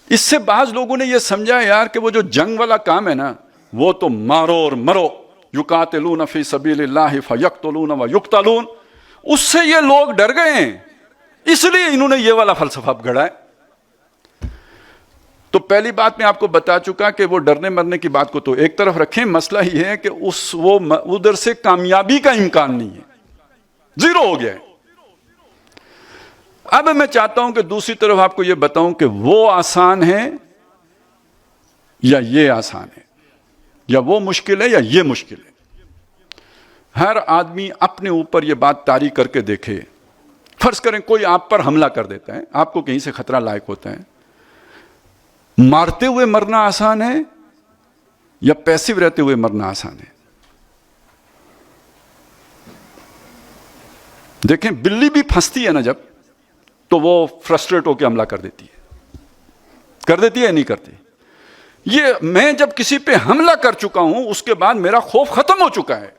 اس سے بعض لوگوں نے یہ سمجھا یار کہ وہ جو جنگ والا کام ہے نا وہ تو مارو اور مرو، یقاتلون فی سبیل اللہ فیقتلون ویقتلون، اس سے یہ لوگ ڈر گئے ہیں، اس لیے انہوں نے یہ والا فلسفہ گھڑا ہے۔ تو پہلی بات میں آپ کو بتا چکا کہ وہ ڈرنے مرنے کی بات کو تو ایک طرف رکھیں، مسئلہ یہ ہے کہ وہ ادھر سے کامیابی کا امکان نہیں ہے، زیرو ہو گیا ہے۔ اب میں چاہتا ہوں کہ دوسری طرف آپ کو یہ بتاؤں کہ وہ آسان ہے یا یہ آسان ہے، یا وہ مشکل ہے یا یہ مشکل ہے۔ ہر آدمی اپنے اوپر یہ بات طاری کر کے دیکھے۔ فرض کریں کوئی آپ پر حملہ کر دیتا ہے، آپ کو کہیں سے خطرہ لاحق ہوتا ہے، مارتے ہوئے مرنا آسان ہے یا پیسیو رہتے ہوئے مرنا آسان ہے؟ دیکھیں بلی بھی پھنستی ہے نا جب، تو وہ فرسٹریٹ ہو کے حملہ کر دیتی ہے یا نہیں کرتی؟ یہ میں جب کسی پہ حملہ کر چکا ہوں اس کے بعد میرا خوف ختم ہو چکا ہے،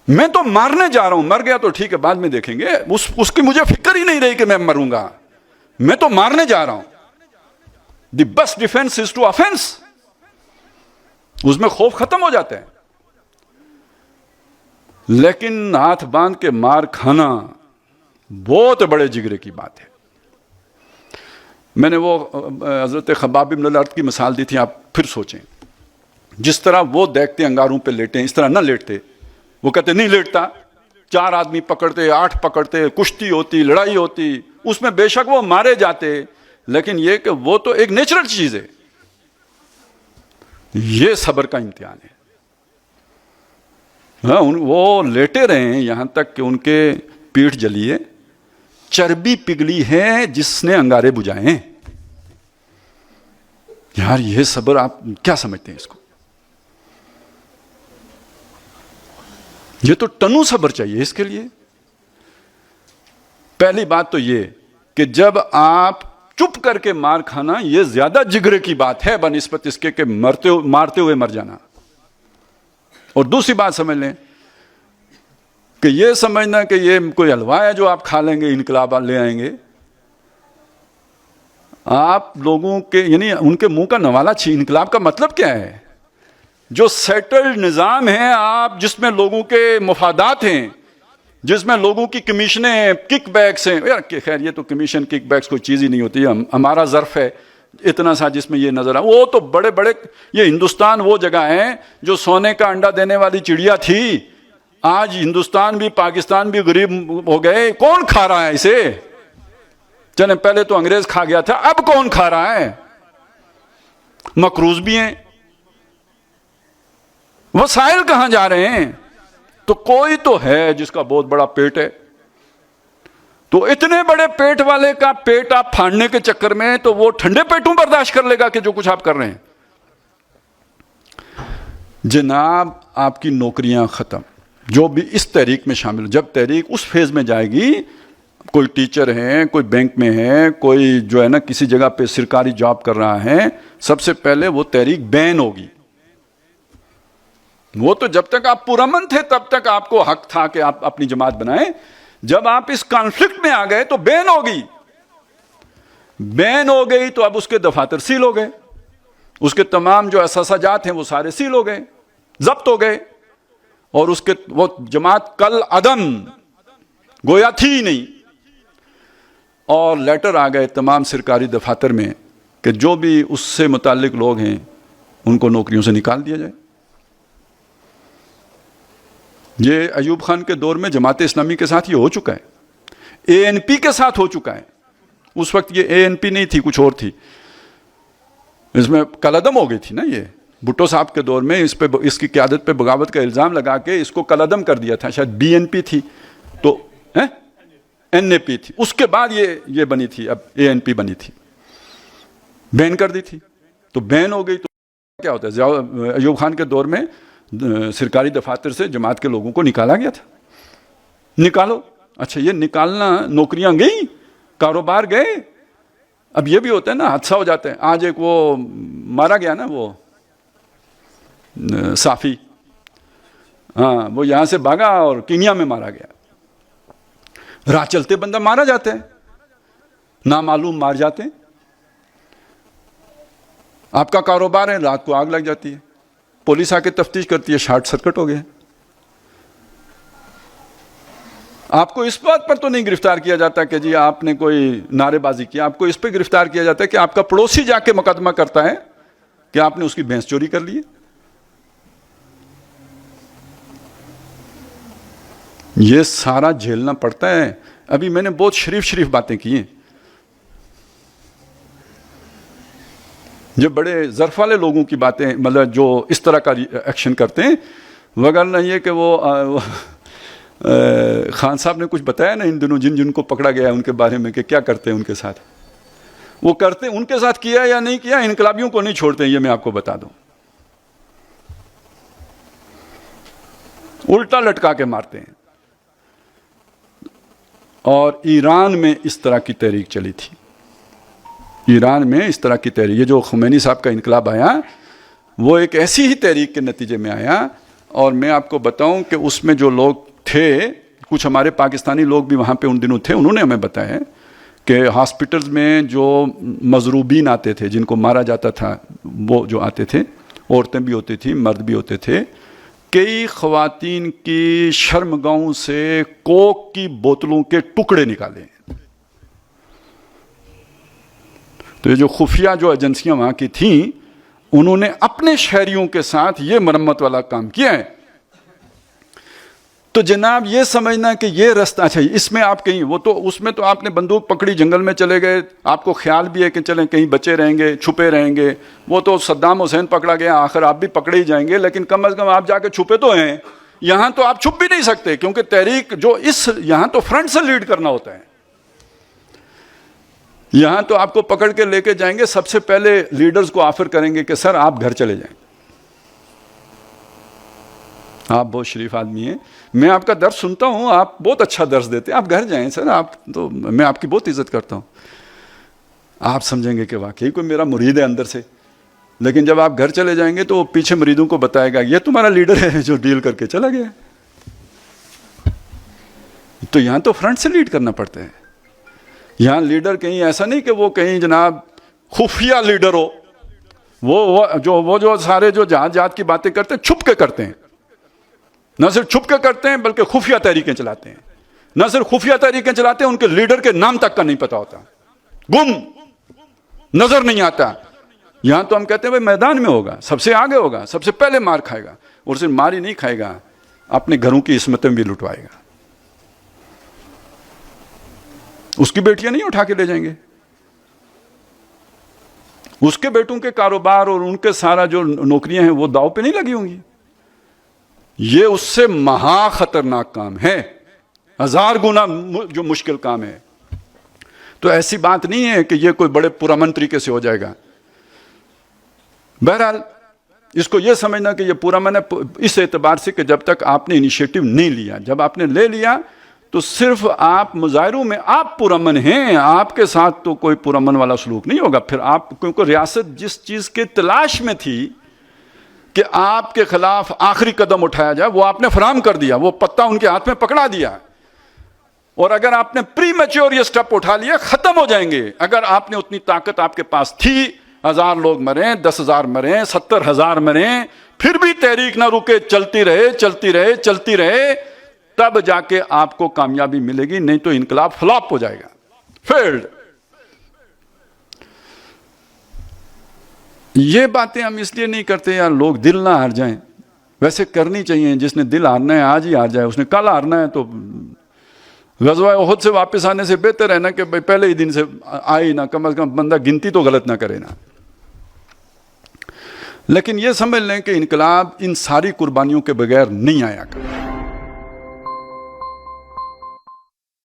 میں تو مارنے جا رہا ہوں، مر گیا تو ٹھیک ہے بعد میں دیکھیں گے، اس کی مجھے فکر ہی نہیں رہی کہ میں مروں گا، میں تو مارنے جا رہا ہوں۔ The best defence is to offence, اس میں خوف ختم ہو جاتا ہے۔ لیکن ہاتھ باندھ کے مار کھانا بہت بڑے جگرے کی بات ہے۔ میں نے وہ حضرت خباب بن الارت کی مثال دی تھی، آپ پھر سوچیں، جس طرح وہ دیکھتے انگاروں پہ لیٹے، اس طرح نہ لیٹتے، وہ کہتے نہیں لیٹتا، 4 آدمی پکڑتے، 8 پکڑتے، کشتی ہوتی، لڑائی ہوتی، اس میں بے شک وہ مارے جاتے، لیکن یہ کہ وہ تو ایک نیچرل چیز ہے۔ یہ صبر کا امتحان ہے۔ ہاں وہ لیٹے رہے ہیں یہاں تک کہ ان کے پیٹھ جلی ہے، چربی پگھلی ہے جس نے انگارے بجھائے ہیں۔ یار یہ صبر آپ کیا سمجھتے ہیں اس کو؟ یہ تو ٹنو صبر چاہیے اس کے لیے۔ پہلی بات تو یہ کہ جب آپ چپ کر کے مار کھانا یہ زیادہ جگرے کی بات ہے بنسبت اس کے کہ مارتے ہوئے مر جانا۔ اور دوسری بات سمجھ لیں کہ یہ سمجھنا کہ یہ کوئی حلوہ ہے جو آپ کھا لیں گے انقلاب لے آئیں گے، آپ لوگوں کے یعنی ان کے منہ کا نوالا چھین۔ انقلاب کا مطلب کیا ہے؟ جو سیٹلڈ نظام ہے آپ، جس میں لوگوں کے مفادات ہیں، جس میں لوگوں کی کمیشنیں ہیں، کک بیکس ہیں۔ یار خیر یہ تو کمیشن کک بیکس کوئی چیز ہی نہیں ہوتی، ہمارا ظرف ہے اتنا سا جس میں یہ نظر آ، وہ تو بڑے بڑے، یہ ہندوستان وہ جگہ ہے جو سونے کا انڈا دینے والی چڑیا تھی، آج ہندوستان بھی پاکستان بھی غریب ہو گئے، کون کھا رہا ہے اسے؟ چلیں پہلے تو انگریز کھا گیا تھا، اب کون کھا رہا ہے؟ مقروض بھی ہیں، وسائل کہاں جا رہے ہیں؟ تو کوئی تو ہے جس کا بہت بڑا پیٹ ہے، تو اتنے بڑے پیٹ والے کا پیٹ آپ پھاڑنے کے چکر میں تو وہ ٹھنڈے پیٹوں برداشت کر لے گا کہ جو کچھ آپ کر رہے ہیں؟ جناب آپ کی نوکریاں ختم، جو بھی اس تحریک میں شامل، جب تحریک اس فیز میں جائے گی، کوئی ٹیچر ہے، کوئی بینک میں ہے، کوئی جو ہے نا کسی جگہ پہ سرکاری جاب کر رہا ہے، سب سے پہلے وہ تحریک بین ہوگی۔ وہ تو جب تک آپ پرامن تھے تب تک آپ کو حق تھا کہ آپ اپنی جماعت بنائیں، جب آپ اس کانفلکٹ میں آ گئے تو بین ہوگی۔ بین ہو گئی تو اب اس کے دفاتر سیل ہو گئے، اس کے تمام جو اثاثات ہیں وہ سارے سیل ہو گئے، ضبط ہو گئے، اور اس کے وہ جماعت کل عدم گویا تھی ہی نہیں۔ اور لیٹر آ گئے تمام سرکاری دفاتر میں کہ جو بھی اس سے متعلق لوگ ہیں ان کو نوکریوں سے نکال دیا جائے۔ یہ ایوب خان کے دور میں جماعت اسلامی کے ساتھ یہ ہو چکا ہے، اے این پی کے ساتھ ہو چکا ہے۔ اس وقت یہ اے این پی نہیں تھی، کچھ اور تھی، اس میں کالعدم ہو گئی تھی نا۔ یہ بھٹو صاحب کے دور میں اس کی قیادت پہ بغاوت کا الزام لگا کے اس کو کالعدم کر دیا تھا، شاید بی این پی تھی تو این اے پی تھی، اس کے بعد یہ بنی تھی، اب اے این پی بنی تھی، بین کر دی تھی۔ تو بین ہو گئی تو کیا ہوتا ہے؟ ایوب خان کے دور میں سرکاری دفاتر سے جماعت کے لوگوں کو نکالا گیا تھا، نکالو۔ اچھا یہ نکالنا، نوکریاں گئی، کاروبار گئے۔ اب یہ بھی ہوتا ہے نا، حادثہ ہو جاتا ہے۔ آج ایک وہ مارا گیا نا، وہ صافی، ہاں وہ یہاں سے بھاگا اور کینیا میں مارا گیا۔ راہ چلتے بندہ مارا جاتا ہے، نامعلوم مار جاتے ہیں۔ آپ کا کاروبار ہے، رات کو آگ لگ جاتی ہے، پولیس آ کے تفتیش کرتی ہے، شارٹ سرکٹ ہو گیا. آپ کو اس بات پر تو نہیں گرفتار کیا جاتا کہ جی آپ نے کوئی نعرے بازی کیا، آپ کو اس پہ گرفتار کیا جاتا ہے کہ آپ کا پڑوسی جا کے مقدمہ کرتا ہے کہ آپ نے اس کی بھینس چوری کر لی. یہ سارا جھیلنا پڑتا ہے. ابھی میں نے بہت شریف باتیں کی ہیں. جو بڑے ظرف والے لوگوں کی باتیں، مطلب جو اس طرح کا ایکشن کرتے ہیں، وگرنہ یہ کہ وہ خان صاحب نے کچھ بتایا نا ان دنوں جن کو پکڑا گیا ان کے بارے میں کہ کیا کرتے ہیں ان کے ساتھ. وہ کرتے ان کے ساتھ کیا یا نہیں کیا، انقلابیوں کو نہیں چھوڑتے، یہ میں آپ کو بتا دوں. الٹا لٹکا کے مارتے ہیں. اور ایران میں اس طرح کی تحریک چلی تھی. ایران میں اس طرح کی تحریک، یہ جو خمینی صاحب کا انقلاب آیا وہ ایک ایسی ہی تحریک کے نتیجے میں آیا. اور میں آپ کو بتاؤں کہ اس میں جو لوگ تھے، کچھ ہمارے پاکستانی لوگ بھی وہاں پہ ان دنوں تھے، انہوں نے ہمیں بتایا کہ ہاسپٹلز میں جو مضروبین آتے تھے، جن کو مارا جاتا تھا، وہ جو آتے تھے، عورتیں بھی ہوتی تھیں، مرد بھی ہوتے تھے، کئی خواتین کی شرمگاہوں سے کوک کی بوتلوں کے ٹکڑے نکالے. تو یہ جو خفیہ جو ایجنسیاں وہاں کی تھیں، انہوں نے اپنے شہریوں کے ساتھ یہ مرمت والا کام کیا ہے. تو جناب یہ سمجھنا کہ یہ رستہ چاہیے، اس میں آپ کہیں اس میں تو آپ نے بندوق پکڑی، جنگل میں چلے گئے، آپ کو خیال بھی ہے کہ چلیں کہیں بچے رہیں گے، چھپے رہیں گے. وہ تو صدام حسین پکڑا گیا، آخر آپ بھی پکڑے ہی جائیں گے، لیکن کم از کم آپ جا کے چھپے تو ہیں. یہاں تو آپ چھپ بھی نہیں سکتے، کیونکہ تحریک جو یہاں تو فرنٹ سے لیڈ کرنا ہوتا ہے. یہاں تو آپ کو پکڑ کے لے کے جائیں گے، سب سے پہلے لیڈرز کو آفر کریں گے کہ سر آپ گھر چلے جائیں، آپ بہت شریف آدمی ہیں، میں آپ کا درس سنتا ہوں، آپ بہت اچھا درس دیتے ہیں، آپ گھر جائیں سر، آپ تو میں آپ کی بہت عزت کرتا ہوں. آپ سمجھیں گے کہ واقعی کوئی میرا مرید ہے اندر سے. لیکن جب آپ گھر چلے جائیں گے تو وہ پیچھے مریدوں کو بتائے گا یہ تمہارا لیڈر ہے جو ڈیل کر کے چلا گیا. تو یہاں تو فرنٹ سے لیڈ کرنا پڑتا ہے. یہاں لیڈر کہیں ایسا نہیں کہ وہ کہیں جناب خفیہ لیڈر ہو، وہ جو سارے جو جہاد کی باتیں کرتے ہیں چھپ کے کرتے ہیں. نہ صرف چھپ کے کرتے ہیں بلکہ خفیہ تحریکیں چلاتے ہیں. نہ صرف خفیہ تحریکیں چلاتے ہیں، ان کے لیڈر کے نام تک کا نہیں پتا ہوتا، گم، نظر نہیں آتا. یہاں تو ہم کہتے ہیں بھائی میدان میں ہوگا، سب سے آگے ہوگا، سب سے پہلے مار کھائے گا. اور صرف مار ہی نہیں کھائے گا، اپنے گھروں کی عصمتیں بھی لٹوائے گا. اس کی بیٹیاں نہیں اٹھا کے لے جائیں گے، اس کے بیٹوں کے کاروبار اور ان کے سارا جو نوکریاں ہیں وہ داؤ پہ نہیں لگی ہوں گی. یہ اس سے مہا خطرناک کام ہے، 1000 گنا جو مشکل کام ہے. تو ایسی بات نہیں ہے کہ یہ کوئی بڑے پرامن طریقے سے ہو جائے گا. بہرحال اس کو یہ سمجھنا کہ یہ پرامن ہے اس اعتبار سے کہ جب تک آپ نے انیشیٹو نہیں لیا، جب آپ نے لے لیا تو صرف آپ مظاہروں میں آپ پرامن ہیں، آپ کے ساتھ تو کوئی پرامن والا سلوک نہیں ہوگا. پھر آپ، کیونکہ ریاست جس چیز کے تلاش میں تھی کہ آپ کے خلاف آخری قدم اٹھایا جائے، وہ آپ نے فراہم کر دیا، وہ پتہ ان کے ہاتھ میں پکڑا دیا. اور اگر آپ نے پری میچور یہ سٹیپ اٹھا لیا، ختم ہو جائیں گے. اگر آپ نے اتنی طاقت آپ کے پاس تھی، 1000 لوگ مریں، 10,000 مریں، 70,000 مریں، پھر بھی تحریک نہ رکے، چلتی رہے چلتی رہے چلتی رہے، تب جا کے آپ کو کامیابی ملے گی. نہیں تو انقلاب فلاپ ہو جائے گا، فیلڈ. یہ باتیں ہم اس لیے نہیں کرتے یار لوگ دل نہ ہار جائیں. ویسے کرنی چاہیے، جس نے دل ہارنا ہے آج ہی ہار جائے، اس نے کل ہارنا ہے تو غزوہ احد سے واپس آنے سے بہتر ہے نا کہ بھائی پہلے ہی دن سے آئی نہ، کم از کم بندہ گنتی تو غلط نہ کرے نا. لیکن یہ سمجھ لیں کہ انقلاب ان ساری قربانیوں کے بغیر نہیں آیا کرتا.